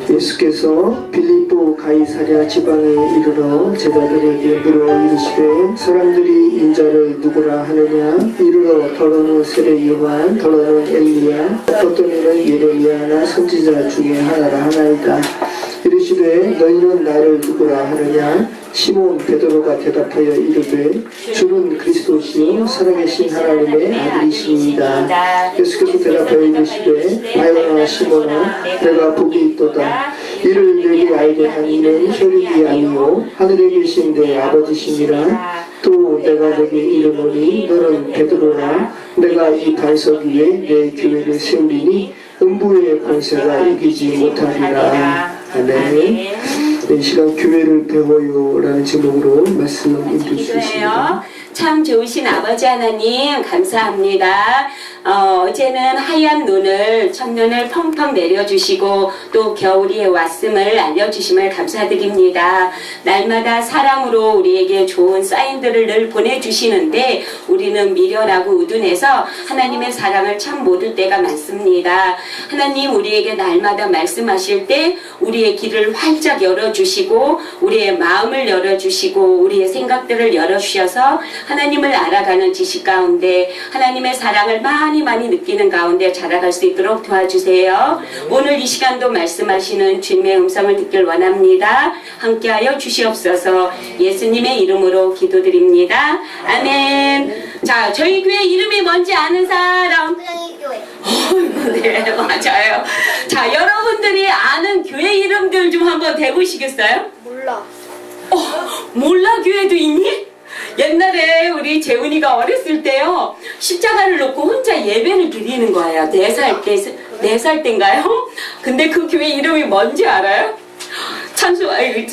예수께서 빌립보 가이사랴 지방에 이르러 제자들에게 물어 이르시되 사람들이 인자를 누구라 하느냐. 이르러 더러는 세례 요한, 더러는 엘리야, 어떤 이는 예레미야나 선지자 중에 하나라 하나이다. 이르시되 너희는 나를 누구라 하느냐. 시몬 베드로가 대답하여 이르되 주는 그리스도시요 살아계신 하나님의 아들이시니이다. 예수께서 대답하여 이르시되 바요나 시몬아 내가 복이 있도다. 이를 내게 알게 한 이는 혈육이 아니요 하늘에 계신 내 아버지시니라. 또 내가 너에게 이르노니 너는 베드로라. 내가 이 반석 위에 내 교회를 세우리니 음부의 권세가 이기지 못하리라. 아멘. 이 시간 교회를 배워요라는 제목으로 말씀 읽어주시겠습니다. 참 좋으신 아버지 하나님 감사합니다. 어제는 하얀 눈을 첫눈을 펑펑 내려주시고 또 겨울이 왔음을 알려주심을 감사드립니다. 날마다 사랑으로 우리에게 좋은 사인들을 늘 보내주시는데 우리는 미련하고 우둔해서 하나님의 사랑을 참 모를 때가 많습니다. 하나님 우리에게 날마다 말씀하실 때 우리의 길을 활짝 열어주시고 우리의 마음을 열어주시고 우리의 생각들을 열어주셔서 하나님을 알아가는 지식 가운데 하나님의 사랑을 많이 느끼는 가운데 자라갈 수 있도록 도와주세요. 오늘 이 시간도 말씀하시는 주님의 음성을 듣길 원합니다. 함께하여 주시옵소서. 예수님의 이름으로 기도드립니다. 아멘. 자, 저희 교회 이름이 뭔지 아는 사람? 네, 맞아요. 자, 여러분들이 아는 교회 이름들 좀 한번 대보시겠어요? 몰라. 몰라 교회도 있니? 옛날에 우리 재훈이가 어렸을 때요 십자가를 놓고 혼자 예배를 드리는 거예요. 4살 때인가요? 근데 그 교회 이름이 뭔지 알아요?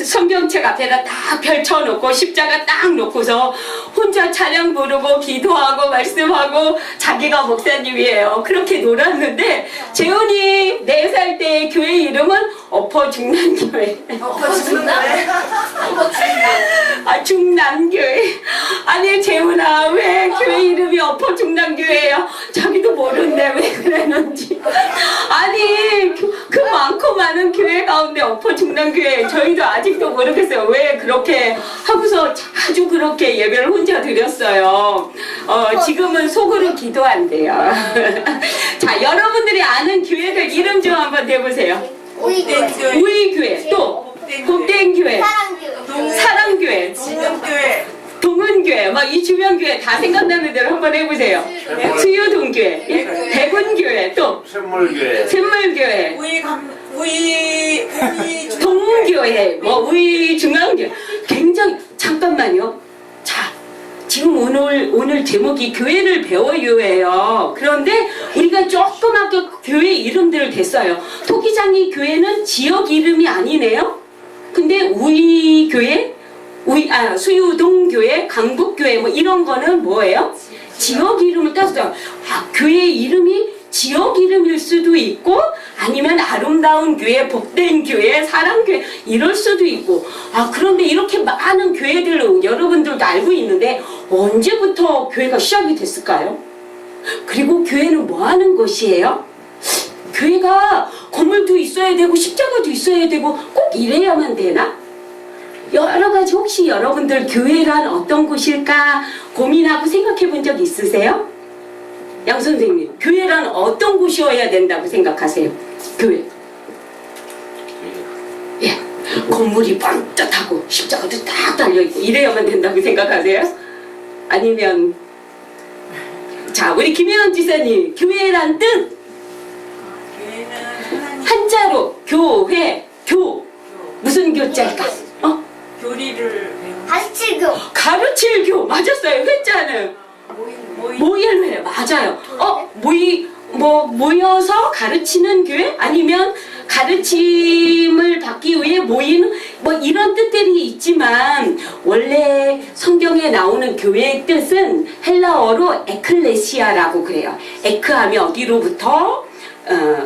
성경책 앞에다 딱 펼쳐놓고 십자가 딱 놓고서 혼자 찬양 부르고 기도하고 말씀하고 자기가 목사님이에요. 그렇게 놀았는데 재훈이 4살 때 교회 이름은 엎어중남교회. 엎어중남? 아, 중남교회. 아니 재훈아 왜 교회 이름이 엎어중남교회예요? 자기도 모르는데 왜 그랬는지. 아니 그 많고 많은 교회 가운데 엎어중남교회 저희도 아직도 모르겠어요. 왜 그렇게 하고서 자주 그렇게 예배를 혼자 드렸어요. 지금은 속으로 기도한대요. 자, 여러분들이 아는 교회들 이름 좀 한번 대보세요. 우이교회. 우이교회, 또 복된교회, 사랑교회, 진흥교회. 동은교회, 막 이 주변 교회 다 생각나는 대로 한번 해보세요. 수유동교회, 백운교회, 또 샘물교회, 동교회, 뭐 우이중앙교회. 굉장히 잠깐만요. 자, 지금 오늘 제목이 교회를 배워요예요. 그런데 우리가 조그맣게 교회 이름들을 댔어요. 토기장이 교회는 지역 이름이 아니네요. 근데 우이교회, 수유동교회, 강북교회 뭐 이런 거는 뭐예요? 지역 이름을 땄어요. 아, 교회 이름이 지역 이름일 수도 있고 아니면 아름다운 교회, 복된 교회, 사랑교회 이럴 수도 있고. 아, 그런데 이렇게 많은 교회들 여러분들도 알고 있는데 언제부터 교회가 시작이 됐을까요? 그리고 교회는 뭐 하는 곳이에요? 교회가 건물도 있어야 되고 십자가도 있어야 되고 꼭 이래야만 되나? 여러 가지 혹시 여러분들 교회란 어떤 곳일까 고민하고 생각해 본 적 있으세요? 양 선생님, 교회란 어떤 곳이어야 된다고 생각하세요? 교회. 예, 건물이 번듯하고 십자가도 딱 달려있고 이래야만 된다고 생각하세요? 아니면 자, 우리 김혜원 지사님, 교회란 뜻? 한자로 교회, 무슨 교자일까? 교리를 가르칠 교. 맞았어요. 회자는 모일회. 맞아요. 모여서 가르치는 교회? 아니면 가르침을 받기 위해 모이는 뭐 이런 뜻들이 있지만 원래 성경에 나오는 교회의 뜻은 헬라어로 에클레시아라고 그래요. 에크하면 어디로부터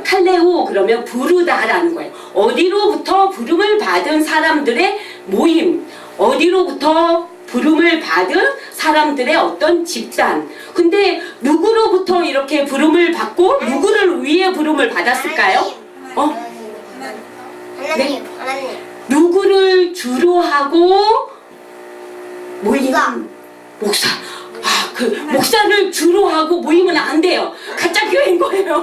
칼레오 그러면 부르다라는 거예요. 어디로부터 부름을 받은 사람들의 모임, 어디로부터 부름을 받은 사람들의 어떤 집단. 근데 누구로부터 이렇게 부름을 받고 누구를 위해 부름을 받았을까요? 네? 하나님. 누구를 주로 하고 모임? 목사. 목사. 그 목사를 주로 하고 모이면 안 돼요. 가짜 교회인 거예요.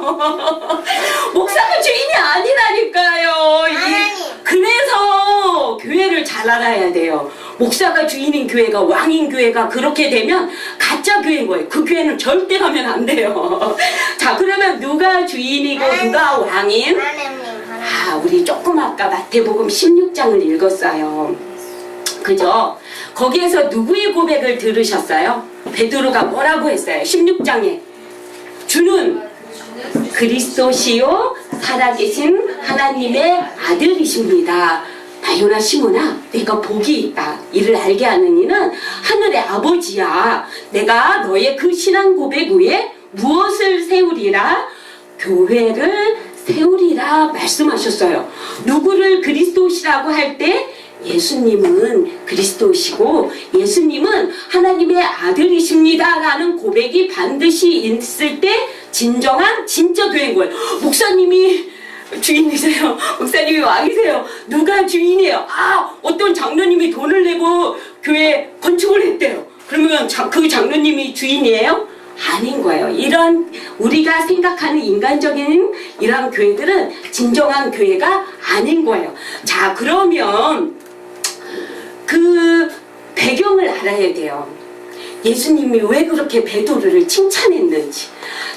목사가 주인이 아니라니까요. 그래서 교회를 잘 알아야 돼요. 목사가 주인인 교회가, 왕인 교회가 그렇게 되면 가짜 교회인 거예요. 그 교회는 절대 가면 안 돼요. 자, 그러면 누가 주인이고 누가 왕인? 하나님. 우리 조금 아까 마태복음 16장을 읽었어요. 그죠? 거기에서 누구의 고백을 들으셨어요? 베드로가 뭐라고 했어요? 16장에 주는 그리스도시요 살아계신 하나님의 아들이십니다. 바요나 시몬아, 내가 복이 있다. 이를 알게 하는 이는 하늘의 아버지야. 내가 너의 그 신앙 고백 위에 무엇을 세우리라? 교회를 세우리라 말씀하셨어요. 누구를 그리스도시라고 할 때 예수님은 그리스도시고 예수님은 하나님의 아들이십니다 라는 고백이 반드시 있을 때 진정한 진짜 교회인 거예요. 목사님이 주인이세요. 목사님이 왕이세요. 누가 주인이에요? 어떤 장로님이 돈을 내고 교회 건축을 했대요. 그러면 그 장로님이 주인이에요? 아닌 거예요. 이런 우리가 생각하는 인간적인 이런 교회들은 진정한 교회가 아닌 거예요. 자, 그러면 그 배경을 알아야 돼요. 예수님이 왜 그렇게 베드로를 칭찬했는지.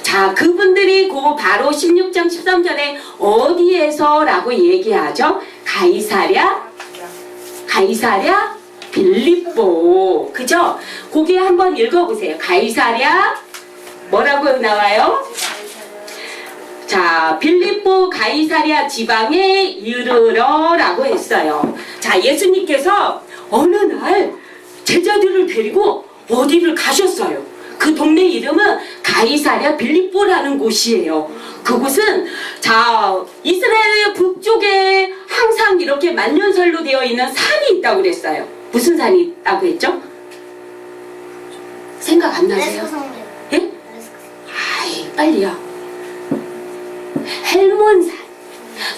자, 그분들이 바로 16장 13절에 어디에서라고 얘기하죠? 가이사랴 빌립보. 그죠? 거기 한번 읽어보세요. 가이사랴 뭐라고 나와요? 자, 빌립보 가이사랴 지방에 이르러라고 했어요. 자, 예수님께서 어느 날 제자들을 데리고 어디를 가셨어요. 그 동네 이름은 가이사랴 빌립보라는 곳이에요. 그곳은 자, 이스라엘 북쪽에 항상 이렇게 만년설로 되어 있는 산이 있다고 그랬어요. 무슨 산이 있다고 했죠? 생각 안 나세요? 예? 빨리요. 헬몬산.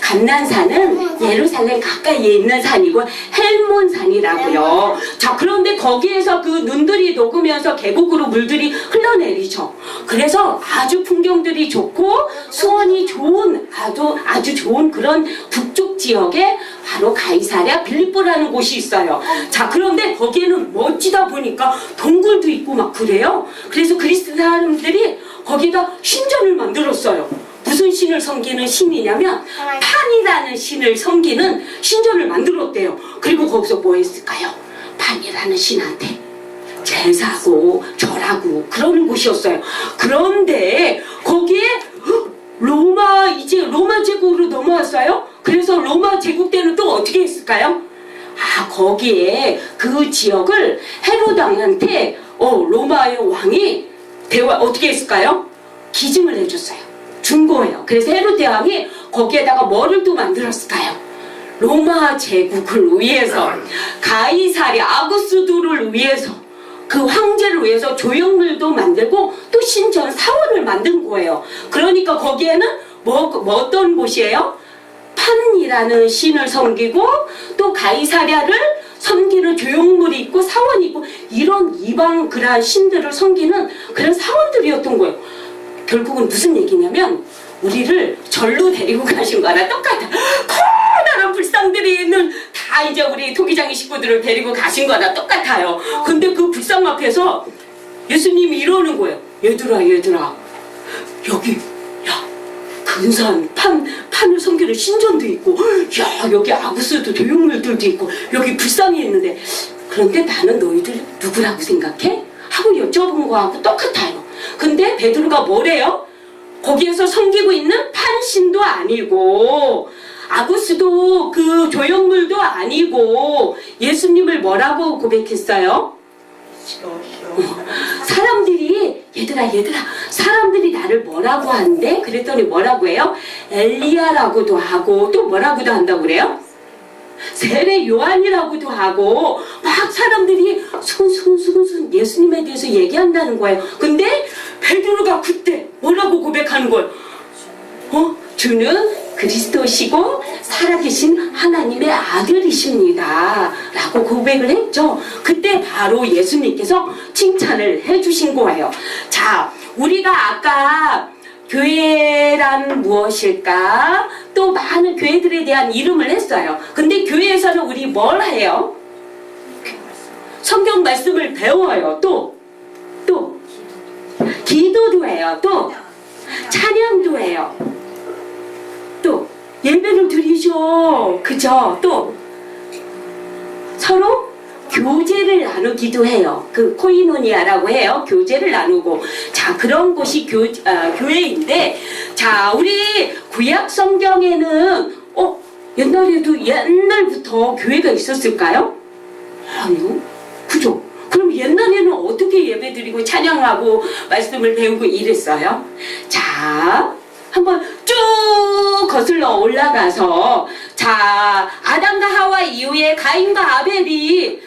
감난산은 예루살렘 가까이에 있는 산이고 헬몬산이라고요. 자, 그런데 거기에서 그 눈들이 녹으면서 계곡으로 물들이 흘러내리죠. 그래서 아주 풍경들이 좋고 수온이 좋은 아주 좋은 그런 북쪽 지역에 바로 가이사랴 빌립보라는 곳이 있어요. 자, 그런데 거기에는 멋지다 보니까 동굴도 있고 막 그래요. 그래서 그리스 사람들이 거기다 신전을 만들었어요. 무슨 신을 섬기는 신이냐면 판이라는 신을 섬기는 신전을 만들었대요. 그리고 거기서 뭐 했을까요? 판이라는 신한테 제사하고 절하고 그러는 곳이었어요. 그런데 거기에 로마 제국으로 넘어왔어요. 그래서 로마 제국 때는 또 어떻게 했을까요? 거기에 그 지역을 헤로드 왕한테 로마의 왕이 어떻게 했을까요? 기증을 해줬어요. 준 거예요. 그래서 헤로데 왕이 거기에다가 뭐를 또 만들었을까요? 로마 제국을 위해서, 가이사랴 아구스도를 위해서, 그 황제를 위해서 조형물도 만들고 또 신전 사원을 만든 거예요. 그러니까 거기에는 어떤 곳이에요? 판이라는 신을 섬기고 또 가이사랴를 섬기는 조형물이 있고 사원이 있고 이런 이방 그러한 신들을 섬기는 그런 사원들이었던 거예요. 결국은 무슨 얘기냐면 우리를 절로 데리고 가신 거랑 똑같아. 커다란 불상들이 있는 다 이제 우리 토기장의 식구들을 데리고 가신 거랑 똑같아요. 근데 그 불상 앞에서 예수님이 이러는 거예요. 얘들아 여기 근사한 판을 섬기는 신전도 있고 여기 아구스도 조형물들도 있고 여기 불상이 있는데 그런데 나는 너희들 누구라고 생각해? 하고 여쭤본 거하고 똑같아요. 근데 베드로가 뭐래요? 거기에서 섬기고 있는 판신도 아니고 아구스도 그 조형물도 아니고 예수님을 뭐라고 고백했어요? 사람들이 얘들아 사람들이 나를 뭐라고 한대? 그랬더니 뭐라고 해요? 엘리야라고도 하고 또 뭐라고도 한다고 그래요? 세례 요한이라고도 하고 막 사람들이 손 예수님에 대해서 얘기한다는 거예요. 근데 베드로가 그때 뭐라고 고백하는 거예요? 주는 그리스도시고 살아계신 하나님의 아들이십니다 라고 고백을 했죠. 그때 바로 예수님께서 칭찬을 해주신 거예요. 자, 우리가 아까 교회란 무엇일까? 또 많은 교회들에 대한 이름을 했어요. 근데 교회에서는 우리 뭘 해요? 성경 말씀을 배워요. 또 기도도 해요. 또 찬양도 해요. 또 예배를 드리죠. 그죠? 또 서로 교제를 나누기도 해요. 그 코이노니아라고 해요. 교제를 나누고. 자, 그런 곳이 교회인데, 자, 우리 구약 성경에는 옛날에도 옛날부터 교회가 있었을까요? 아니요. 그죠? 그럼 옛날에는 어떻게 예배드리고 찬양하고 말씀을 배우고 이랬어요? 자, 한번 쭉 거슬러 올라가서, 자, 아담과 하와 이후에 가인과 아벨이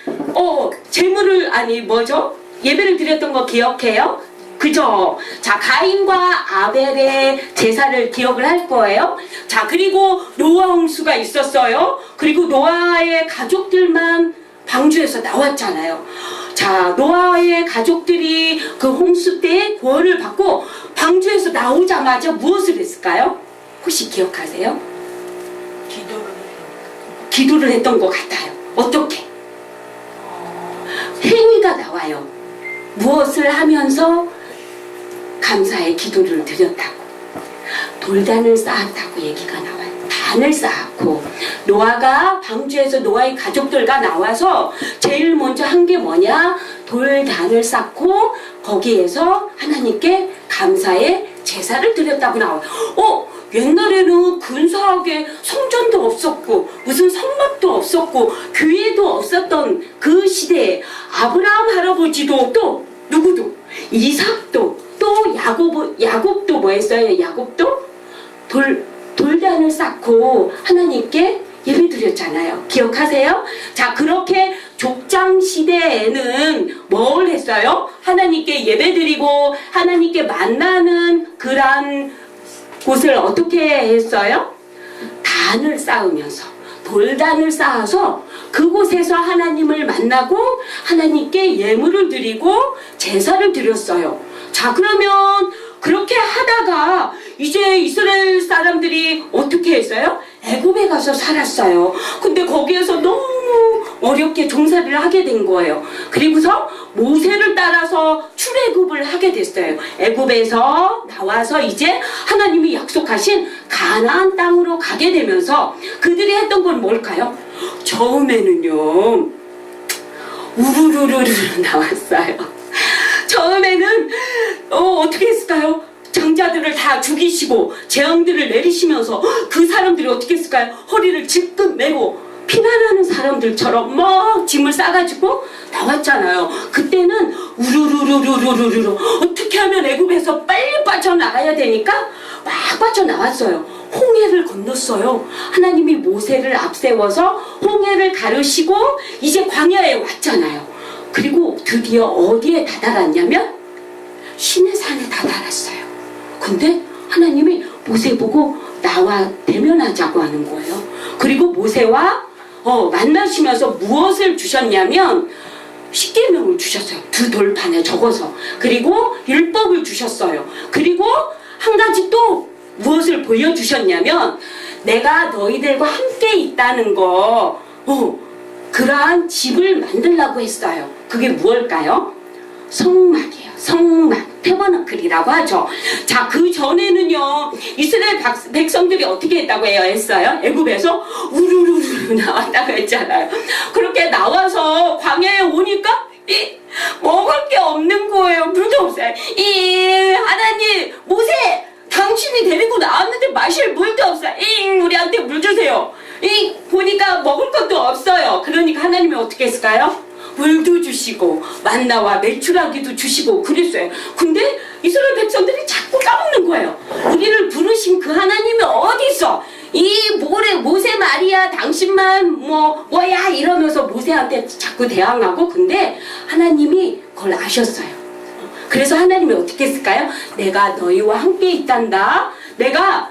예배를 드렸던 거 기억해요? 그죠? 자, 가인과 아벨의 제사를 기억을 할 거예요. 자, 그리고 노아 홍수가 있었어요. 그리고 노아의 가족들만 방주에서 나왔잖아요. 자, 노아의 가족들이 그 홍수 때 구원을 받고 방주에서 나오자마자 무엇을 했을까요? 혹시 기억하세요? 기도를 했던 것 같아요. 어떻게? 행위가 나와요. 무엇을 하면서 감사의 기도를 드렸다고. 돌단을 쌓았다고 얘기가 나와요. 단을 쌓았고, 노아가 방주에서 노아의 가족들과 나와서 제일 먼저 한 게 뭐냐? 돌단을 쌓고 거기에서 하나님께 감사의 제사를 드렸다고 나와요. 옛날에는 근사하게 성전도 없었고 무슨 성막도 없었고 교회도 없었던 그 시대에 아브라함 할아버지도 또 누구도 이삭도 또 야곱도 뭐 했어요? 야곱도 돌단을 쌓고 하나님께 예배드렸잖아요. 기억하세요? 자, 그렇게 족장 시대에는 뭘 했어요? 하나님께 예배드리고 하나님께 만나는 그런 곳을 어떻게 했어요? 단을 쌓으면서 돌단을 쌓아서 그곳에서 하나님을 만나고 하나님께 예물을 드리고 제사를 드렸어요. 자, 그러면 그렇게 하다가 이제 이스라엘 사람들이 어떻게 했어요? 애굽에 가서 살았어요. 근데 거기에서 너무 어렵게 종살이를 하게 된 거예요. 그리고서 모세를 따라서 출애굽을 하게 됐어요. 애굽에서 나와서 이제 하나님이 약속하신 가나안 땅으로 가게 되면서 그들이 했던 건 뭘까요? 처음에는요, 우르르르르 나왔어요. 처음에는 어떻게 했을까요? 장자들을 다 죽이시고 재앙들을 내리시면서 그 사람들이 어떻게 했을까요? 허리를 질끈 매고 피난하는 사람들처럼 막 짐을 싸가지고 나왔잖아요. 그때는 우르르르르르르르 어떻게 하면 애굽에서 빨리 빠져나가야 되니까 막 빠져나왔어요. 홍해를 건넜어요. 하나님이 모세를 앞세워서 홍해를 가르시고 이제 광야에 왔잖아요. 그리고 드디어 어디에 다다랐냐면 시내산에 다다랐어요. 근데 하나님이 모세 보고 나와 대면하자고 하는 거예요. 그리고 모세와 만나시면서 무엇을 주셨냐면 십계명을 주셨어요. 두 돌판에 적어서. 그리고 율법을 주셨어요. 그리고 한 가지 또 무엇을 보여주셨냐면 내가 너희들과 함께 있다는 거 그러한 집을 만들라고 했어요. 그게 무엇일까요? 성막이에요. 성막. 태버너클이라고 하죠. 자, 그 전에는요, 이스라엘 백성들이 어떻게 했다고 했어요? 애굽에서 우르르르 나왔다고 했잖아요. 그렇게 나와서 광야에 오니까 먹을 게 없는 거예요. 물도 없어요. 하나님, 모세, 당신이 데리고 나왔는데 마실 물도 없어요. 우리한테 물 주세요. 보니까 먹을 것도 없어요. 그러니까 하나님이 어떻게 했을까요? 물도 주시고 만나와 메추라기도 주시고 그랬어요. 근데 이스라엘 백성들이 자꾸 까먹는 거예요. 우리를 부르신 그 하나님이 어디 있어? 모세 말이야, 당신만 뭐야 이러면서 모세한테 자꾸 대항하고. 근데 하나님이 그걸 아셨어요. 그래서 하나님이 어떻게 했을까요? 내가 너희와 함께 있단다. 내가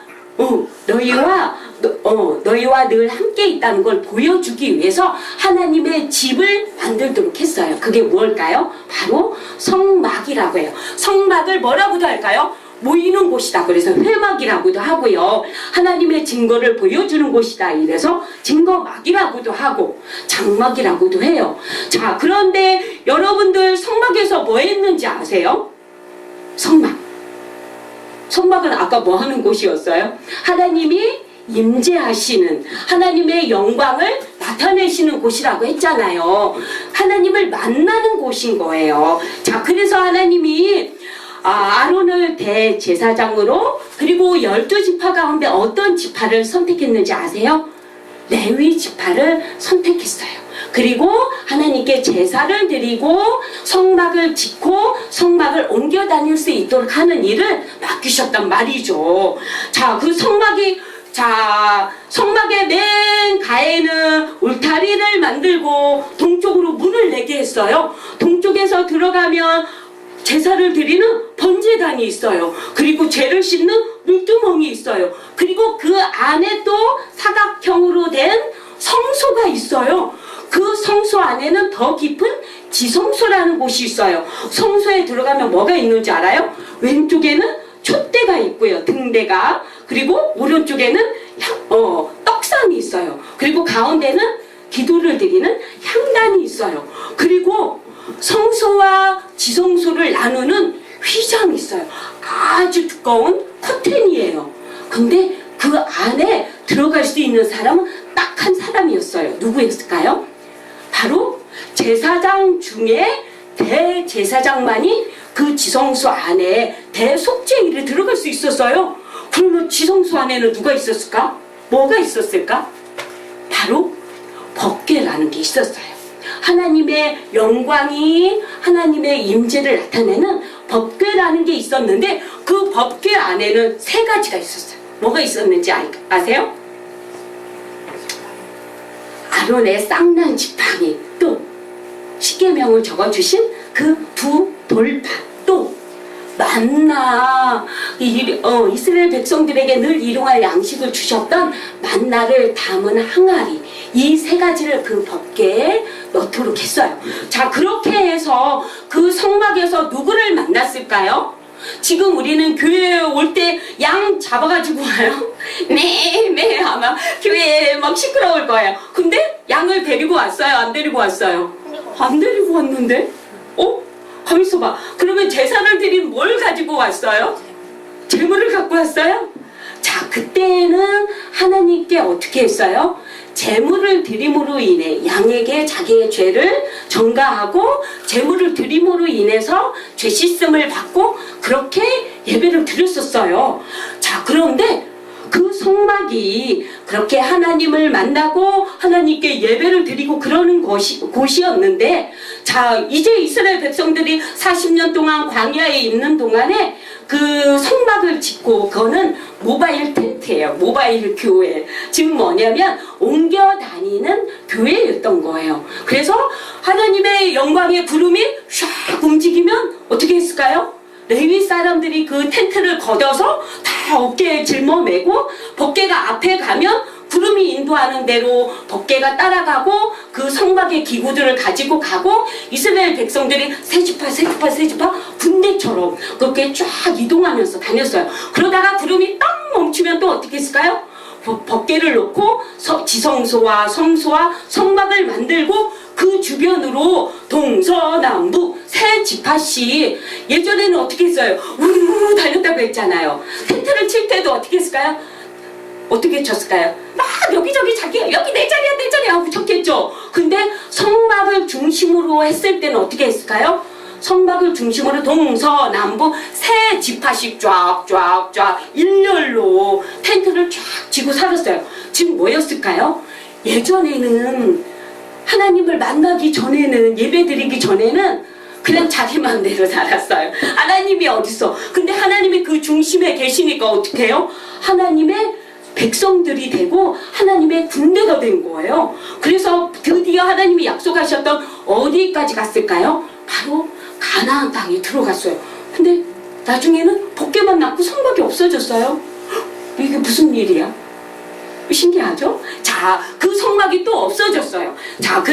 너희와 늘 함께 있다는 걸 보여주기 위해서 하나님의 집을 만들도록 했어요. 그게 뭘까요? 바로 성막이라고 해요. 성막을 뭐라고도 할까요? 모이는 곳이다. 그래서 회막이라고도 하고요. 하나님의 증거를 보여주는 곳이다. 이래서 증거막이라고도 하고 장막이라고도 해요. 자, 그런데 여러분들 성막에서 뭐 했는지 아세요? 성막은 아까 뭐 하는 곳이었어요? 하나님이 임재하시는, 하나님의 영광을 나타내시는 곳이라고 했잖아요. 하나님을 만나는 곳인 거예요. 자, 그래서 하나님이 아론을 대제사장으로, 그리고 12지파 가운데 어떤 지파를 선택했는지 아세요? 레위 지파를 선택했어요. 그리고 하나님께 제사를 드리고 성막을 짓고 성막을 옮겨 다닐 수 있도록 하는 일을 맡기셨단 말이죠. 자, 그 성막의 맨 가에는 울타리를 만들고 동쪽으로 문을 내게 했어요. 동쪽에서 들어가면 제사를 드리는 번제단이 있어요. 그리고 죄를 씻는 물두멍이 있어요. 그리고 그 안에 또 사각형으로 된 성소가 있어요. 그 성소 안에는 더 깊은 지성소라는 곳이 있어요. 성소에 들어가면 뭐가 있는지 알아요? 왼쪽에는 촛대가 있고요. 등대가. 그리고 오른쪽에는 떡상이 있어요. 그리고 가운데는 기도를 드리는 향단이 있어요. 그리고 성소와 지성소를 나누는 휘장이 있어요. 아주 두꺼운 커튼이에요. 근데 그 안에 들어갈 수 있는 사람은 딱 한 사람이었어요. 누구였을까요? 바로 제사장 중에 대제사장만이 그 지성소 안에 대속죄일에 들어갈 수 있었어요. 그러면 지성소 안에는 누가 있었을까? 뭐가 있었을까? 바로 법궤라는 게 있었어요. 하나님의 영광이, 하나님의 임재를 나타내는 법궤라는 게 있었는데 그 법궤 안에는 3가지가 있었어요. 뭐가 있었는지 아세요? 아론의 쌍난 지팡이, 또 십계명을 적어주신 그 2 돌판, 또 만나, 이스라엘 백성들에게 늘 일용할 양식을 주셨던 만나를 담은 항아리, 이 3가지를 그 법궤에 넣도록 했어요. 자, 그렇게 해서 그 성막에서 누구를 만났을까요? 지금 우리는 교회에 올 때 양 잡아가지고 와요. 네, 아마 교회에 막 시끄러울 거예요. 근데 양을 데리고 왔어요? 안 데리고 왔어요? 안 데리고 왔는데? 가만 있어봐. 그러면 제사를 드린 뭘 가지고 왔어요? 재물을 갖고 왔어요? 자, 그때는 하나님께 어떻게 했어요? 제물을 드림으로 인해 양에게 자기의 죄를 전가하고 제물을 드림으로 인해서 죄 씻음을 받고 그렇게 예배를 드렸었어요. 자, 그런데 그 성막이 그렇게 하나님을 만나고 하나님께 예배를 드리고 그러는 곳이었는데, 자, 이제 이스라엘 백성들이 40년 동안 광야에 있는 동안에 그 성막을 짓고, 그거는 모바일 텐트예요. 모바일 교회. 지금 뭐냐면 옮겨 다니는 교회였던 거예요. 그래서 하나님의 영광의 구름이 샥 움직이면 어떻게 했을까요? 레위 사람들이 그 텐트를 걷어서 다 어깨에 짊어매고 법궤가 앞에 가면 구름이 인도하는 대로 법궤가 따라가고 그 성막의 기구들을 가지고 가고 이스라엘 백성들이 세 지파 군대처럼 그렇게 쫙 이동하면서 다녔어요. 그러다가 구름이 딱 멈추면 또 어떻게 했을까요? 법궤를 놓고 지성소와 성소와 성막을 만들고 그 주변으로 동서남북 3지파씩, 예전에는 어떻게 했어요? 우르르 다녔다고 했잖아요. 텐트를 칠 때도 어떻게 했을까요? 어떻게 쳤을까요? 막 여기저기 여기 내 자리야 하고 쳤겠죠. 근데 성막을 중심으로 했을 때는 어떻게 했을까요? 성막을 중심으로 동서남북 3지파씩 쫙 일렬로 텐트를 쫙 치고 살았어요. 지금 뭐였을까요? 예전에는 하나님을 만나기 전에는, 예배드리기 전에는 그냥 자기 마음대로 살았어요. 하나님이 어딨어? 근데 하나님이 그 중심에 계시니까 어떻게 해요? 하나님의 백성들이 되고 하나님의 군대가 된 거예요. 그래서 드디어 하나님이 약속하셨던 어디까지 갔을까요? 바로 가나안 땅에 들어갔어요. 근데 나중에는 법궤만 남고 성막이 없어졌어요. 이게 무슨 일이야? 신기하죠? 자, 그 성막이 또 없어졌어요. 자,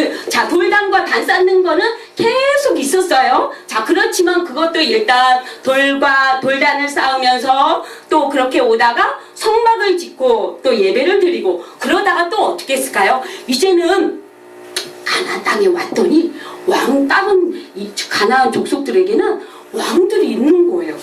돌단과 단 쌓는 거는 계속 있었어요. 자, 그렇지만 그것도 일단 돌과 돌단을 쌓으면서 또 그렇게 오다가 성막을 짓고 또 예배를 드리고 그러다가 또 어떻게 했을까요? 이제는 가나안 땅에 왔더니 다른 가나안 족속들에게는 왕들이 있는 거예요.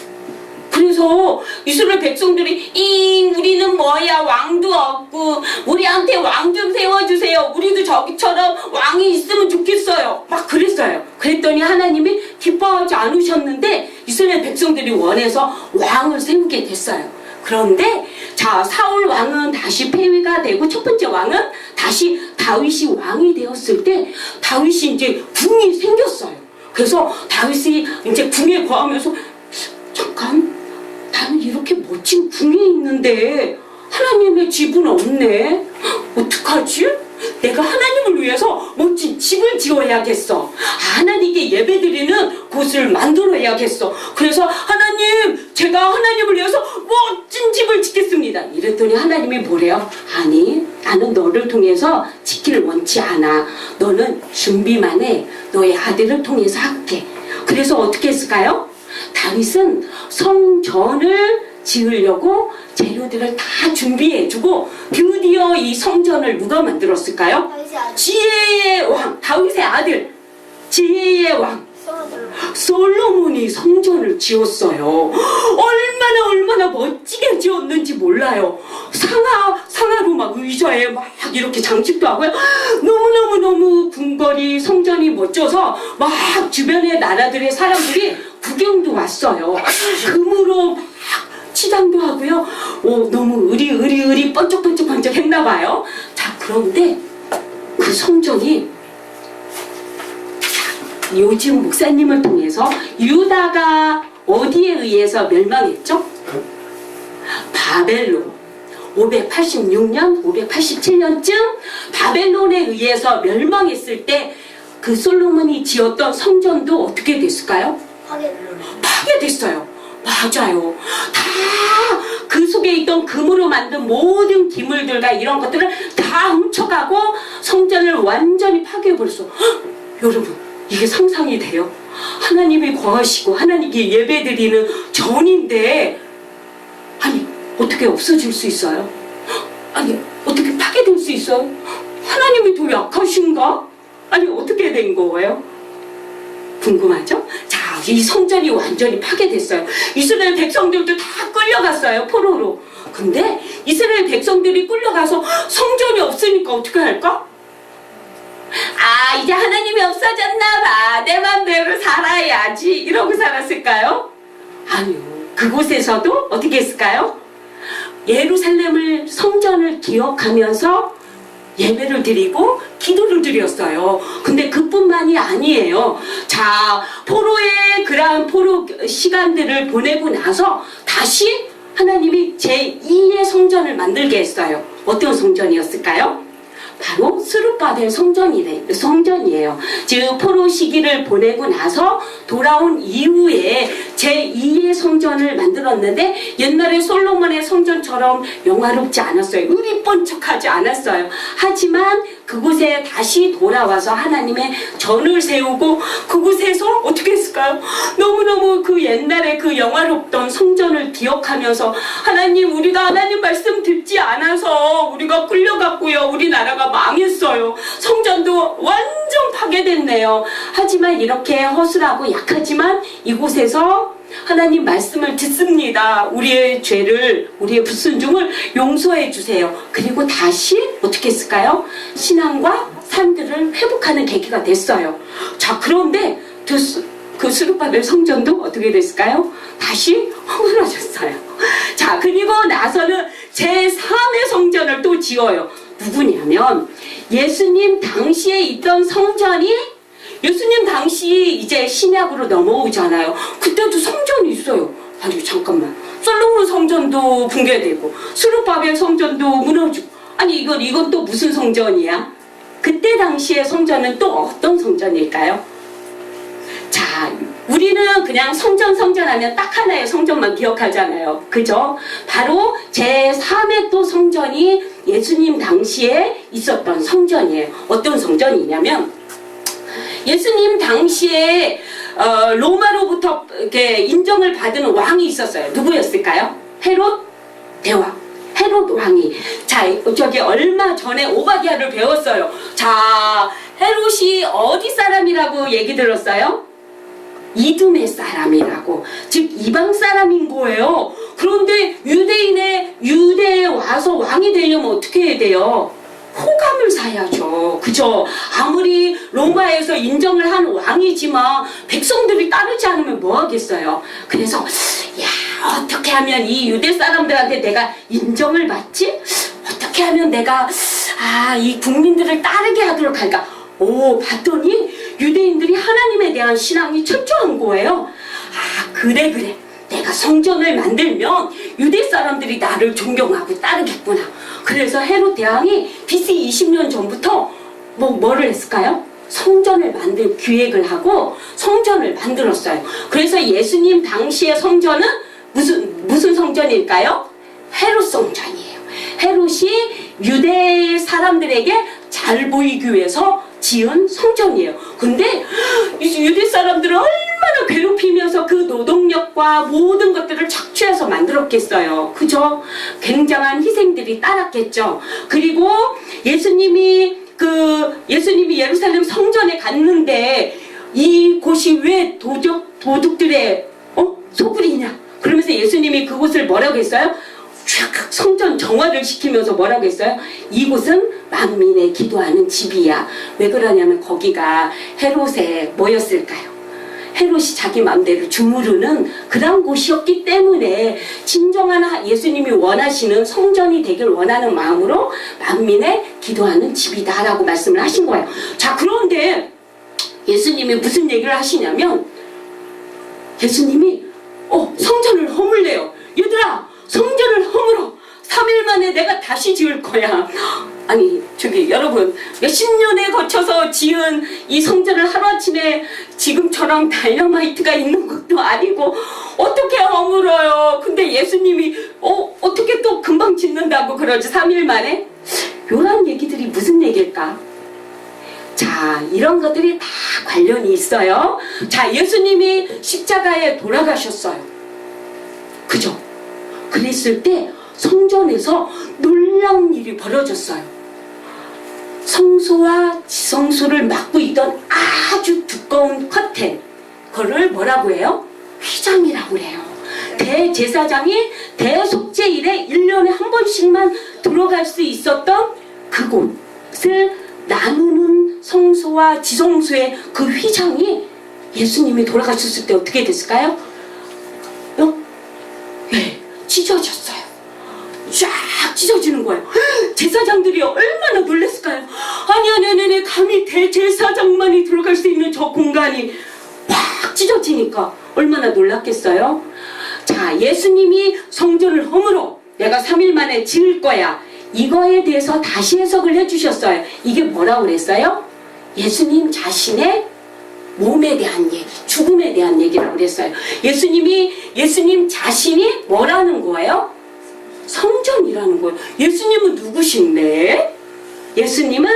그래서 이스라엘 백성들이 우리는 뭐야, 왕도 없고 우리한테 왕 좀 세워주세요, 우리도 저기처럼 왕이 있으면 좋겠어요, 막 그랬어요. 그랬더니 하나님이 기뻐하지 않으셨는데 이스라엘 백성들이 원해서 왕을 세우게 됐어요. 그런데 자, 사울 왕은 다시 폐위가 되고 첫 번째 왕은 다시 다윗이 왕이 되었을 때 다윗이 이제 궁이 생겼어요. 그래서 다윗이 이제 궁에 거하면서 잠깐, 나는 이렇게 멋진 궁에 있는데 하나님의 집은 없네. 어떡하지? 내가 하나님을 위해서 멋진 집을 지어야겠어. 하나님께 예배드리는 곳을 만들어야겠어. 그래서 하나님, 제가 하나님을 위해서 멋진 집을 짓겠습니다. 이랬더니 하나님이 뭐래요? 아니, 나는 너를 통해서 지키를 원치 않아. 너는 준비만 해. 너의 아들을 통해서 할게. 그래서 어떻게 했을까요? 다윗은 성전을 지으려고 재료들을 다 준비해주고 드디어 이 성전을 누가 만들었을까요? 지혜의 왕, 다윗의 아들, 지혜의 왕 솔로몬이 성전을 지었어요. 얼마나 멋지게 지었는지 몰라요. 상하로 막 의자에 막 이렇게 장식도 하고요. 너무 궁궐이, 성전이 멋져서 막 주변의 나라들의 사람들이 구경도 왔어요. 금으로 막 치장도 하고요. 너무 의리 번쩍번쩍 했나봐요. 자, 그런데 그 성전이 요즘 목사님을 통해서 유다가 어디에 의해서 멸망했죠? 바벨론. 586년, 587년쯤 바벨론에 의해서 멸망했을 때 그 솔로몬이 지었던 성전도 어떻게 됐을까요? 파괴됐어요. 맞아요. 다 그 속에 있던 금으로 만든 모든 기물들과 이런 것들을 다 훔쳐가고 성전을 완전히 파괴해버렸어. 여러분, 이게 상상이 돼요? 하나님이 거하시고 하나님께 예배드리는 전인데 아니, 어떻게 없어질 수 있어요? 아니, 어떻게 파괴될 수 있어요? 하나님이 더 약하신가? 아니, 어떻게 된 거예요? 궁금하죠? 자, 이 성전이 완전히 파괴됐어요. 이스라엘 백성들도 다 끌려갔어요, 포로로. 근데 이스라엘 백성들이 끌려가서 성전이 없으니까 어떻게 할까? 이제 하나님이 없어졌나 봐, 내 맘대로 살아야지, 이러고 살았을까요? 아니요. 그곳에서도 어떻게 했을까요? 예루살렘을, 성전을 기억하면서 예배를 드리고 기도를 드렸어요. 근데 그뿐만이 아니에요. 자, 포로의 그러한 포로 시간들을 보내고 나서 다시 하나님이 제2의 성전을 만들게 했어요. 어떤 성전이었을까요? 바로 스룹바벨 성전이에요. 즉 포로 시기를 보내고 나서 돌아온 이후에 제2의 성전을 만들었는데 옛날에 솔로몬의 성전처럼 영화롭지 않았어요. 의리번쩍하지 않았어요. 하지만 그곳에 다시 돌아와서 하나님의 전을 세우고 그곳에서 어떻게 했을까요? 너무너무 그 옛날에 그 영화롭던 성전을 기억하면서 하나님, 우리가 하나님 말씀 듣지 않아서 우리가 끌려갔고요. 우리나라가 망했어요. 성전도 완전 파괴됐네요. 하지만 이렇게 허술하고 약하지만 이곳에서 하나님 말씀을 듣습니다. 우리의 죄를, 우리의 불순종을 용서해 주세요. 그리고 다시 어떻게 했을까요? 신앙과 삶들을 회복하는 계기가 됐어요. 자, 그런데 그 스룹바벨 성전도 어떻게 됐을까요? 다시 허물어졌어요. 자, 그리고 나서는 제3의 성전을 또 지어요. 누구냐면 예수님 당시에 있던 성전이, 예수님 당시 이제 신약으로 넘어오잖아요. 그때도 성전이 있어요. 아니, 잠깐만, 솔로몬 성전도 붕괴되고 스룹바벨 성전도 무너지고, 아니 이건 또 무슨 성전이야? 그때 당시의 성전은 또 어떤 성전일까요? 자, 우리는 그냥 성전하면 딱 하나의 성전만 기억하잖아요. 그죠? 바로 제3의 또 성전이 예수님 당시에 있었던 성전이에요. 어떤 성전이냐면 예수님 당시에 로마로부터 이렇게 인정을 받은 왕이 있었어요. 누구였을까요? 헤롯 대왕. 헤롯 왕이. 자, 저기 얼마 전에 오바댜를 배웠어요. 자, 헤롯이 어디 사람이라고 얘기 들었어요? 이두메 사람이라고. 즉 이방 사람인 거예요. 그런데 유대에 와서 왕이 되려면 어떻게 해야 돼요? 호감을 사야죠. 그죠? 아무리 로마에서 인정을 한 왕이지만 백성들이 따르지 않으면 뭐 하겠어요? 그래서 야, 어떻게 하면 이 유대 사람들한테 내가 인정을 받지? 어떻게 하면 내가 이 국민들을 따르게 하도록 할까? 봤더니 유대인들이 하나님에 대한 신앙이 철저한 거예요. 그래. 내가 성전을 만들면 유대 사람들이 나를 존경하고 따르겠구나. 그래서 헤롯 대왕이 BC 20년 전부터 뭐를 했을까요? 성전을 만들 기획을 하고 성전을 만들었어요. 그래서 예수님 당시의 성전은 무슨 성전일까요? 헤롯 성전이에요. 헤롯이 유대 사람들에게 잘 보이기 위해서 지은 성전이에요. 근데 유대 사람들을 얼마나 괴롭히면서 그 노동력과 모든 것들을 착취해서 만들었겠어요. 그죠? 굉장한 희생들이 따랐겠죠. 그리고 예수님이 예루살렘 성전에 갔는데 이곳이 왜 도둑들의 소굴이냐? 그러면서 예수님이 그곳을 뭐라고 했어요? 성전 정화를 시키면서 뭐라고 했어요? 이곳은 만민의 기도하는 집이야. 왜 그러냐면 거기가 헤롯의 뭐였을까요? 헤롯이 자기 마음대로 주무르는 그런 곳이었기 때문에 진정한 예수님이 원하시는 성전이 되길 원하는 마음으로 만민의 기도하는 집이다라고 말씀을 하신 거예요. 자, 그런데 예수님이 무슨 얘기를 하시냐면 예수님이 성전을 허물래요. 얘들아, 성전을 허물어. 3일 만에 내가 다시 지을 거야. 아니, 여러분, 몇십 년에 거쳐서 지은 이 성전을 하루아침에 지금처럼 다이너마이트가 있는 것도 아니고 어떻게 허물어요? 근데 예수님이 어떻게 또 금방 짓는다고 그러지? 3일 만에? 요런 얘기들이 무슨 얘기일까? 자, 이런 것들이 다 관련이 있어요. 자, 예수님이 십자가에 돌아가셨어요. 그죠? 그랬을 때 성전에서 놀라운 일이 벌어졌어요. 성소와 지성소를 막고 있던 아주 두꺼운 커튼, 그거를 뭐라고 해요? 휘장이라고 해요. 대제사장이 대속죄일에 1년에 한 번씩만 들어갈 수 있었던 그곳을 나누는 성소와 지성소의 그 휘장이 예수님이 돌아가셨을 때 어떻게 됐을까요? 찢어졌어요. 쫙 찢어지는 거예요. 제사장들이 얼마나 놀랐을까요? 아니, 감히 대제사장만이 들어갈 수 있는 저 공간이 확 찢어지니까 얼마나 놀랐겠어요? 자, 예수님이 성전을 허물어 내가 3일 만에 지을 거야. 이거에 대해서 다시 해석을 해주셨어요. 이게 뭐라고 그랬어요? 예수님 자신의 몸에 대한 얘기, 죽음에 대한 얘기라고 그랬어요. 예수님 자신이 뭐라는 거예요? 성전이라는 거예요. 예수님은 누구신데? 예수님은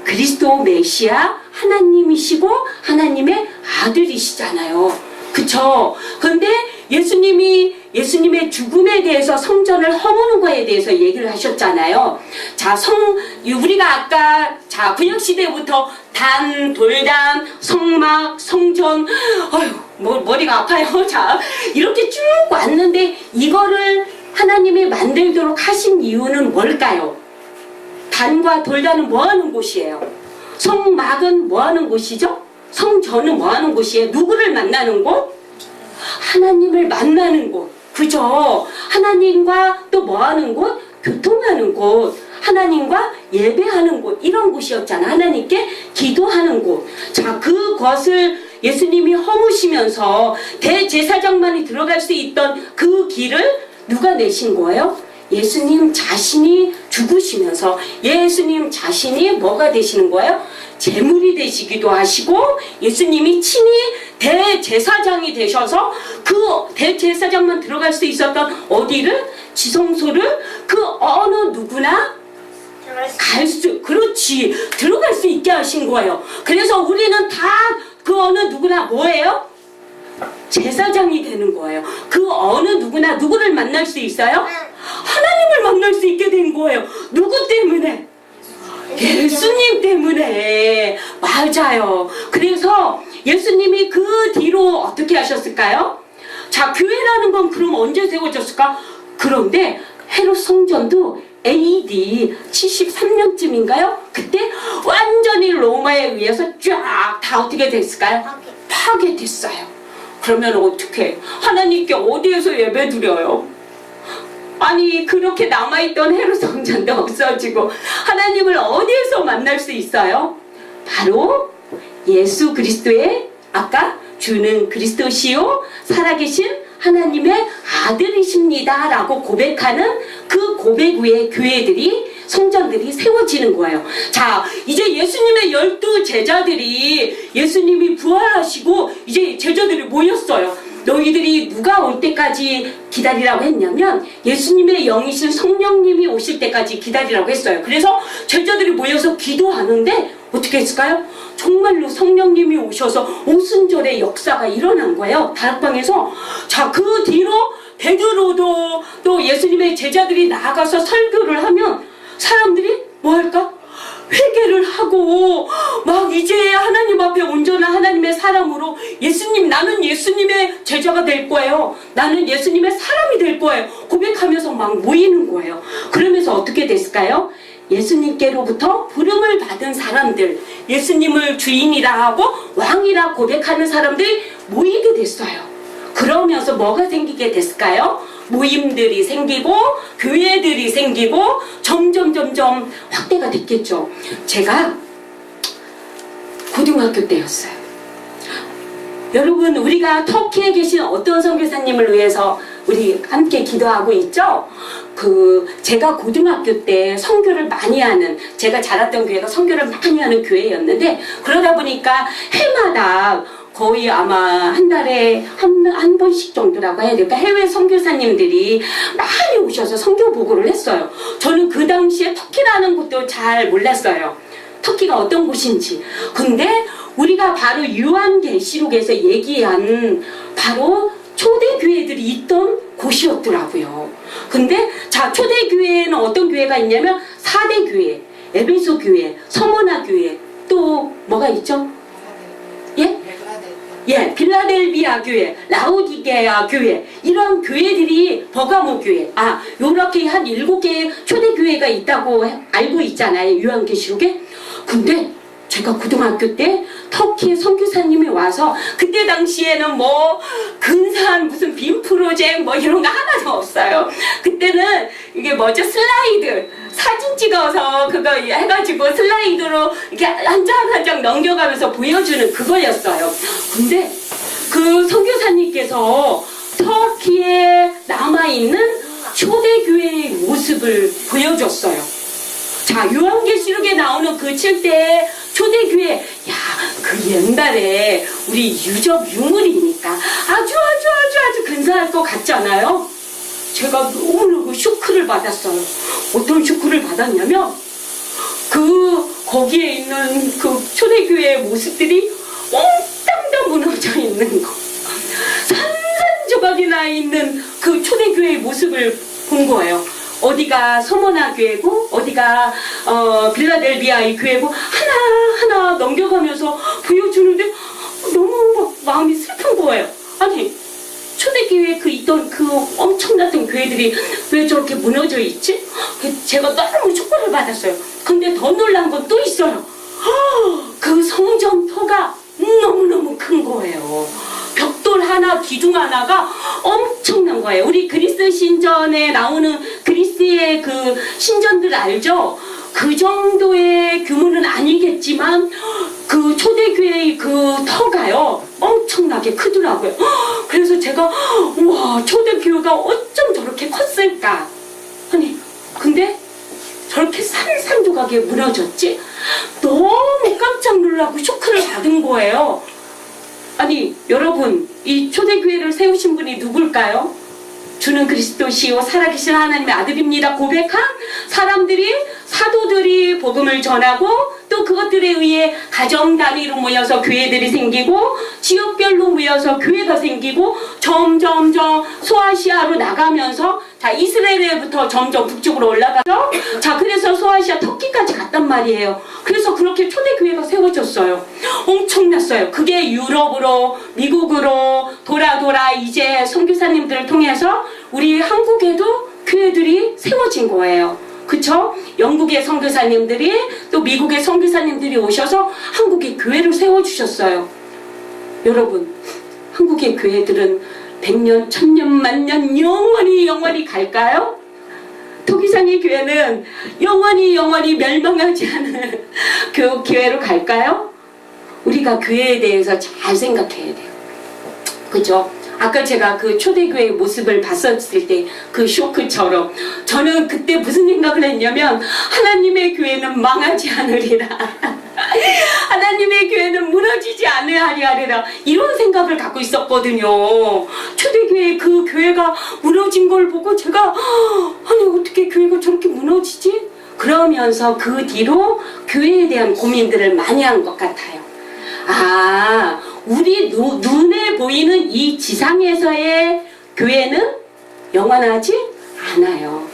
그리스도 메시아 하나님이시고 하나님의 아들이시잖아요. 그쵸? 근데 예수님의 죽음에 대해서 성전을 허무는 거에 대해서 얘기를 하셨잖아요. 자, 우리가 아까 구약시대부터 단, 돌단, 성막, 성전, 머리가 아파요. 자, 이렇게 쭉 왔는데 이거를 하나님이 만들도록 하신 이유는 뭘까요? 단과 돌단은 뭐 하는 곳이에요? 성막은 뭐 하는 곳이죠? 성전은 뭐 하는 곳이에요? 누구를 만나는 곳? 하나님을 만나는 곳. 그죠? 하나님과 또 뭐 하는 곳? 교통하는 곳. 하나님과 예배하는 곳. 이런 곳이었잖아. 하나님께 기도하는 곳. 자, 그것을 예수님이 허무시면서 대제사장만이 들어갈 수 있던 그 길을 누가 내신 거예요? 예수님 자신이 죽으시면서 예수님 자신이 뭐가 되시는 거예요? 제물이 되시기도 하시고 예수님이 친히 대제사장이 되셔서 그 대제사장만 들어갈 수 있었던 어디를 지성소를 그 어느 누구나 그렇지 들어갈 수 있게 하신 거예요. 그래서 우리는 다 그 어느 누구나 뭐예요? 제사장이 되는 거예요. 그 어느 누구나 누구를 만날 수 있어요? 하나님을 만날 수 있게 된 거예요. 누구 때문에? 예수님 때문에. 맞아요. 그래서 예수님이 그 뒤로 어떻게 하셨을까요? 자, 교회라는 건 그럼 언제 세워졌을까? 그런데 헤롯 성전도 AD 73년쯤인가요? 그때 완전히 로마에 의해서 쫙 다 어떻게 됐을까요? 파괴됐어요. 그러면 어떻게 하나님께 어디에서 예배 드려요? 아니 그렇게 남아있던 헤롯 성전도 없어지고 하나님을 어디에서 만날 수 있어요? 바로 예수 그리스도의 아까 주는 그리스도시요 살아계신 하나님의 아들이십니다 라고 고백하는 그 고백 위에 교회들이 성전들이 세워지는 거예요. 자, 이제 예수님의 12 제자들이 예수님이 부활하시고 이제 제자들이 모였어요. 너희들이 누가 올 때까지 기다리라고 했냐면 예수님의 영이신 성령님이 오실 때까지 기다리라고 했어요. 그래서 제자들이 모여서 기도하는데 어떻게 했을까요? 정말로 성령님이 오셔서 오순절의 역사가 일어난 거예요. 다락방에서. 자, 그 뒤로 베드로도 또 예수님의 제자들이 나가서 설교를 하면 사람들이 뭐 할까? 회개를 하고 막 이제 하나님 앞에 온전한 하나님의 사람으로 나는 예수님의 제자가 될 거예요. 나는 예수님의 사람이 될 거예요. 고백하면서 막 모이는 거예요. 그러면서 어떻게 됐을까요? 예수님께로부터 부름을 받은 사람들, 예수님을 주인이라 하고 왕이라 고백하는 사람들이 모이게 됐어요. 그러면서 뭐가 생기게 됐을까요? 모임들이 생기고 교회들이 생기고 점점 확대가 됐겠죠. 제가 고등학교 때였어요. 여러분, 우리가 터키에 계신 어떤 선교사님을 위해서 우리 함께 기도하고 있죠? 제가 고등학교 때 선교를 많이 하는, 제가 자랐던 교회가 선교를 많이 하는 교회였는데, 그러다 보니까 해마다 거의 아마 한 달에 한 번씩 정도라고 해야 될까? 해외 선교사님들이 많이 오셔서 선교 보고를 했어요. 저는 그 당시에 터키라는 곳도 잘 몰랐어요. 터키가 어떤 곳인지. 근데 우리가 바로 요한계시록에서 얘기한 바로 초대교회들이 있던 곳이었더라고요. 근데 자, 초대교회는 어떤 교회가 있냐면 4대 교회, 에베소 교회, 서머나 교회, 또 뭐가 있죠? 예? 예, 빌라델비아 교회, 라우디게아 교회, 이런 교회들이 버가모 교회, 요렇게 한 7개의 초대교회가 있다고 알고 있잖아요, 요한계시록에. 근데 제가 고등학교 때 터키에 선교사님이 와서 그때 당시에는 뭐 근사한 무슨 빔 프로젝트 뭐 이런 거 하나도 없어요. 그때는 이게 뭐죠? 슬라이드 사진 찍어서 그거 해가지고 슬라이드로 이렇게 한 장 한 장 넘겨가면서 보여주는 그거였어요. 근데 그 선교사님께서 터키에 남아있는 초대교회의 모습을 보여줬어요. 자, 요한계시록에 나오는 그 7대 초대교회, 그 옛날에 우리 유적 유물이니까 아주 근사할 것 같잖아요. 제가 너무너무 쇼크를 받았어요. 어떤 쇼크를 받았냐면 거기에 있는 그 초대교회의 모습들이 몽땅 다 무너져 있는 거, 산산조각이 나 있는 그 초대교회의 모습을 본 거예요. 어디가 서머나 교회고 어디가 빌라델비아의 교회고 하나하나 넘겨가면서 보여주는데 너무 마음이 슬픈 거예요. 아니, 초대교회에 있던 그 엄청났던 교회들이 왜 저렇게 무너져 있지? 제가 너무 축복을 받았어요. 근데 더 놀란 건 또 있어요. 그 성전터가 너무너무 큰 거예요. 벽돌 하나, 기둥 하나가 엄청난 거예요. 우리 그리스 신전에 나오는 그리스의 그 신전들 알죠? 그 정도의 규모는 아니겠지만 그 초대교회의 그 터가요 엄청나게 크더라고요. 그래서 제가 와, 초대교회가 어쩜 저렇게 컸을까? 아니, 근데 저렇게 산산조각에 무너졌지? 너무 깜짝 놀라고 쇼크를 받은 거예요. 아니 여러분, 이 초대교회를 세우신 분이 누굴까요? 주는 그리스도시요 살아계신 하나님의 아들입니다 고백한 사람들이, 사도들이 복음을 전하고, 또 그것들에 의해 가정 단위로 모여서 교회들이 생기고, 지역별로 모여서 교회가 생기고, 점점점 소아시아로 나가면서, 자 이스라엘부터 점점 북쪽으로 올라가서, 자 그래서 소아시아 터키까지 갔단 말이에요. 그래서 그렇게 초대교회가 세워졌어요. 엄청났어요. 그게 유럽으로, 미국으로 돌아 이제 선교사님들을 통해서 우리 한국에도 교회들이 세워진 거예요. 그쵸? 영국의 선교사님들이, 또 미국의 선교사님들이 오셔서 한국에 교회를 세워주셨어요. 여러분, 한국의 교회들은 100년, 1000년, 만년 영원히 갈까요? 토기장의 교회는 영원히 멸망하지 않은 그 교회로 갈까요? 우리가 교회에 대해서 잘 생각해야 돼요. 그죠? 아까 제가 그 초대교회의 모습을 봤었을 때 그 쇼크처럼 저는 그때 무슨 생각을 했냐면, 하나님의 교회는 망하지 않으리라. 하나님의 교회는 무너지지 않으리라. 이런 생각을 갖고 있었거든요. 초대교회 그 교회가 무너진 걸 보고 제가 아니 어떻게 교회가 저렇게 무너지지? 그러면서 그 뒤로 교회에 대한 고민들을 많이 한 것 같아요. 아, 우리 눈에 보이는 이 지상에서의 교회는 영원하지 않아요.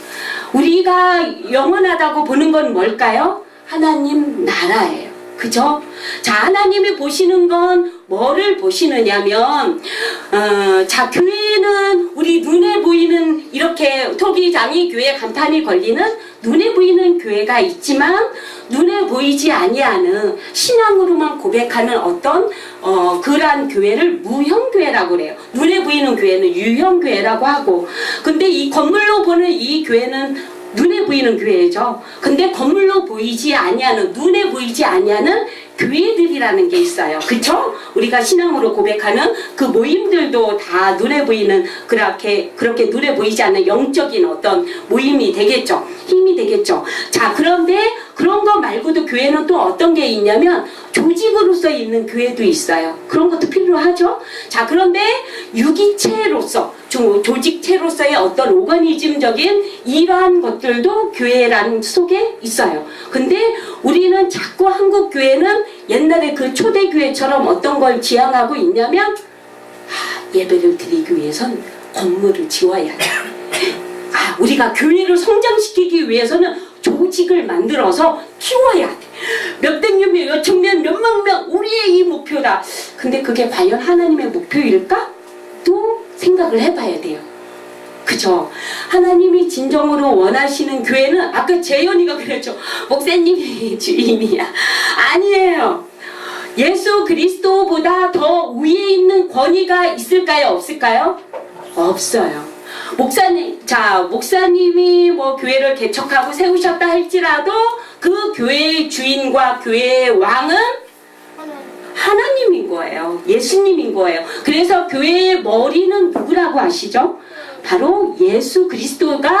우리가 영원하다고 보는 건 뭘까요? 하나님 나라예요. 그죠? 자, 하나님이 보시는 건 뭐를 보시느냐면, 자, 교회는 우리 눈에 보이는, 이렇게 토기장이 교회 간판이 걸리는 눈에 보이는 교회가 있지만, 눈에 보이지 아니하는 신앙으로만 고백하는 어떤 그러한 교회를 무형교회라고 그래요. 눈에 보이는 교회는 유형교회라고 하고, 근데 이 건물로 보는 이 교회는 눈에 보이는 교회죠. 근데 건물로 보이지 아니하는, 눈에 보이지 아니하는 교회들이라는 게 있어요. 그쵸? 우리가 신앙으로 고백하는 그 모임들도 다 눈에 보이는, 그렇게 눈에 보이지 않는 영적인 어떤 모임이 되겠죠. 힘이 되겠죠. 자, 그런데 그런 거 말고도 교회는 또 어떤 게 있냐면 조직으로서 있는 교회도 있어요. 그런 것도 필요하죠. 자, 그런데 유기체로서, 조직체로서의 어떤 오거니즘적인 이러한 것들도 교회라는 속에 있어요. 근데 우리는 자꾸 한국 교회는 옛날에 그 초대교회처럼 어떤 걸 지향하고 있냐면, 예배를 드리기 위해선 건물을 지어야 돼. 우리가 교회를 성장시키기 위해서는 조직을 만들어서 키워야 돼. 몇백 명, 몇천 명, 몇만 명, 우리의 이 목표다. 근데 그게 과연 하나님의 목표일까? 또 생각을 해봐야 돼요. 그죠? 하나님이 진정으로 원하시는 교회는, 아까 재현이가 그랬죠. 목사님이 주인이야. 아니에요. 예수 그리스도보다 더 위에 있는 권위가 있을까요? 없을까요? 없어요. 목사님이 뭐 교회를 개척하고 세우셨다 할지라도 그 교회의 주인과 교회의 왕은 하나님인 거예요. 예수님인 거예요. 그래서 교회의 머리는 누구라고 아시죠? 바로 예수 그리스도가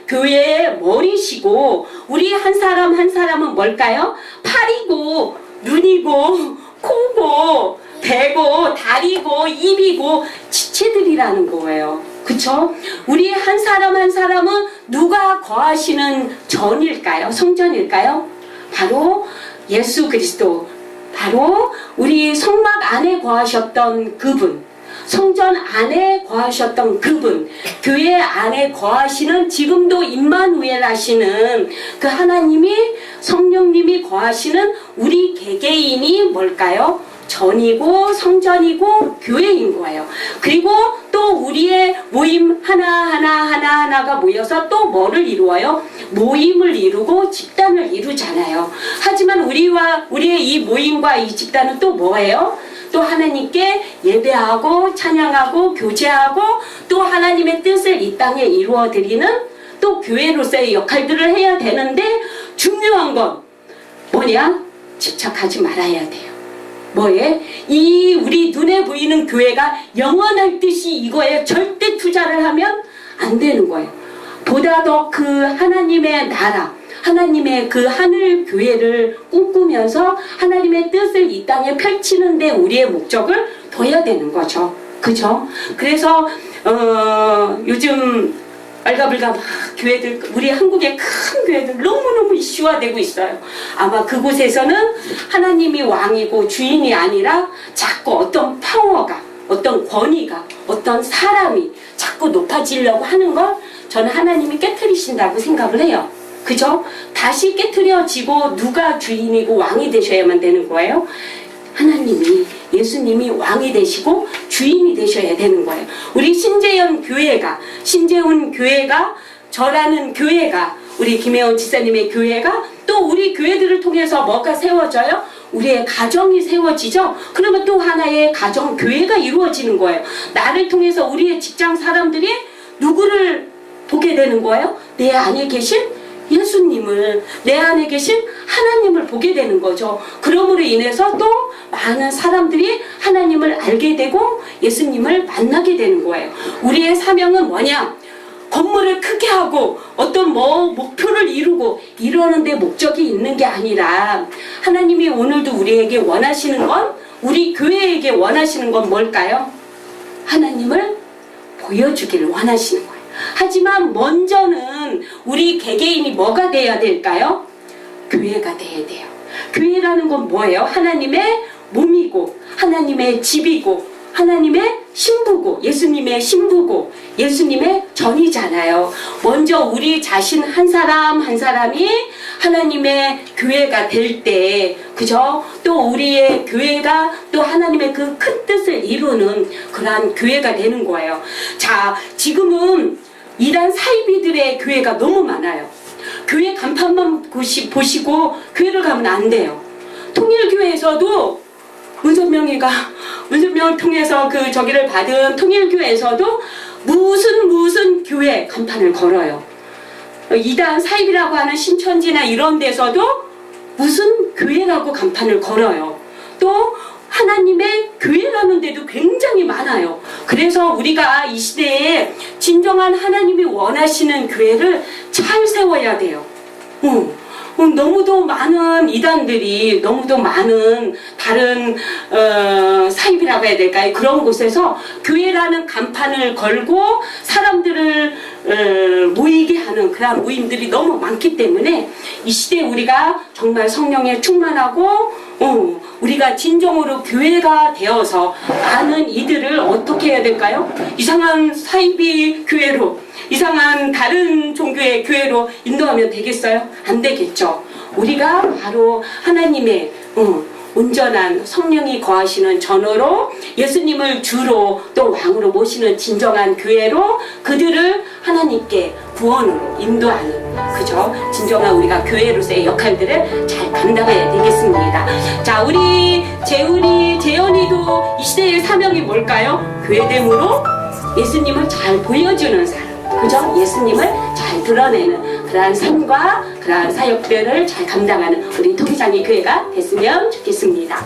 교회의 머리시고, 우리 한 사람 한 사람은 뭘까요? 팔이고 눈이고 코고 배고 다리고 입이고 지체들이라는 거예요. 그쵸? 우리 한 사람 한 사람은 누가 거하시는 전일까요? 성전일까요? 바로 예수 그리스도, 바로 우리 성막 안에 거하셨던 그분, 성전 안에 거하셨던 그분, 교회 안에 거하시는, 지금도 임마누엘 하시는 그 하나님이, 성령님이 거하시는 우리 개개인이 뭘까요? 전이고 성전이고 교회인 거예요. 그리고 또 우리의 모임 하나하나가 모여서 또 뭐를 이루어요? 모임을 이루고 집단을 이루잖아요. 하지만 우리의 이 모임과 이 집단은 또 뭐예요? 또 하나님께 예배하고 찬양하고 교제하고 또 하나님의 뜻을 이 땅에 이루어드리는 또 교회로서의 역할들을 해야 되는데, 중요한 건 뭐냐? 집착하지 말아야 돼요. 뭐에? 이 우리 눈에 보이는 교회가 영원할 듯이 이거에 절대 투자를 하면 안 되는 거예요. 보다 더 그 하나님의 나라, 하나님의 그 하늘 교회를 꿈꾸면서 하나님의 뜻을 이 땅에 펼치는데 우리의 목적을 둬야 되는 거죠. 그죠? 그래서 요즘 알가불가 막 교회들, 우리 한국의 큰 교회들 너무너무 이슈화되고 있어요. 아마 그곳에서는 하나님이 왕이고 주인이 아니라 자꾸 어떤 파워가, 어떤 권위가, 어떤 사람이 자꾸 높아지려고 하는 걸 저는 하나님이 깨트리신다고 생각을 해요. 그죠? 다시 깨트려지고 누가 주인이고 왕이 되셔야만 되는 거예요. 하나님이, 예수님이 왕이 되시고 주인이 되셔야 되는 거예요. 우리 신재훈 교회가, 저라는 교회가, 우리 김혜원 지사님의 교회가 또 우리 교회들을 통해서 뭐가 세워져요? 우리의 가정이 세워지죠? 그러면 또 하나의 가정, 교회가 이루어지는 거예요. 나를 통해서 우리의 직장 사람들이 누구를 보게 되는 거예요? 내 안에 계신 예수님을, 내 안에 계신 하나님을 보게 되는 거죠. 그러므로 인해서 또 많은 사람들이 하나님을 알게 되고 예수님을 만나게 되는 거예요. 우리의 사명은 뭐냐? 건물을 크게 하고 어떤 목표를 이루고 이러는데 목적이 있는 게 아니라 하나님이 오늘도 우리에게 원하시는 건, 우리 교회에게 원하시는 건 뭘까요? 하나님을 보여주기를 원하시는 거예요. 하지만 먼저는 우리 개개인이 뭐가 돼야 될까요? 교회가 돼야 돼요. 교회라는 건 뭐예요? 하나님의 몸이고 하나님의 집이고 하나님의 신부고 예수님의 신부고 예수님의 전이잖아요. 먼저 우리 자신 한 사람 한 사람이 하나님의 교회가 될 때, 그죠? 또 우리의 교회가 또 하나님의 그 큰 뜻을 이루는 그러한 교회가 되는 거예요. 자, 지금은 이단 사이비들의 교회가 너무 많아요. 교회 간판만 보시고 교회를 가면 안 돼요. 통일교회에서도 문선명을 통해서 그 저기를 받은 통일교회에서도 무슨 교회 간판을 걸어요. 이단 사입이라고 하는 신천지나 이런 데서도 무슨 교회라고 간판을 걸어요. 또 하나님의 교회라는 데도 굉장히 많아요. 그래서 우리가 이 시대에 진정한 하나님이 원하시는 교회를 잘 세워야 돼요. 너무도 많은 이단들이, 너무도 많은 다른 사입이라고 해야 될까요? 그런 곳에서 교회라는 간판을 걸고 사람들을 모이게 하는 그런 모임들이 너무 많기 때문에 이 시대에 우리가 정말 성령에 충만하고 우리가 진정으로 교회가 되어서 많은 이들을 어떻게 해야 될까요? 이상한 사이비 교회로, 이상한 다른 종교의 교회로 인도하면 되겠어요? 안 되겠죠. 우리가 바로 하나님의 온전한 성령이 거하시는 전으로 예수님을 주로 또 왕으로 모시는 진정한 교회로 그들을 하나님께 구원으로 인도하는, 그죠? 진정한 우리가 교회로서의 역할들을 잘 감당해야 되겠습니다. 자, 우리 재현이도 이 시대의 사명이 뭘까요? 교회됨으로 예수님을 잘 보여주는 사람, 그죠? 예수님을 잘 드러내는 그러한 삶과 그러한 사역들을 잘 감당하는 우리 통장의 교회가 됐으면 좋겠습니다.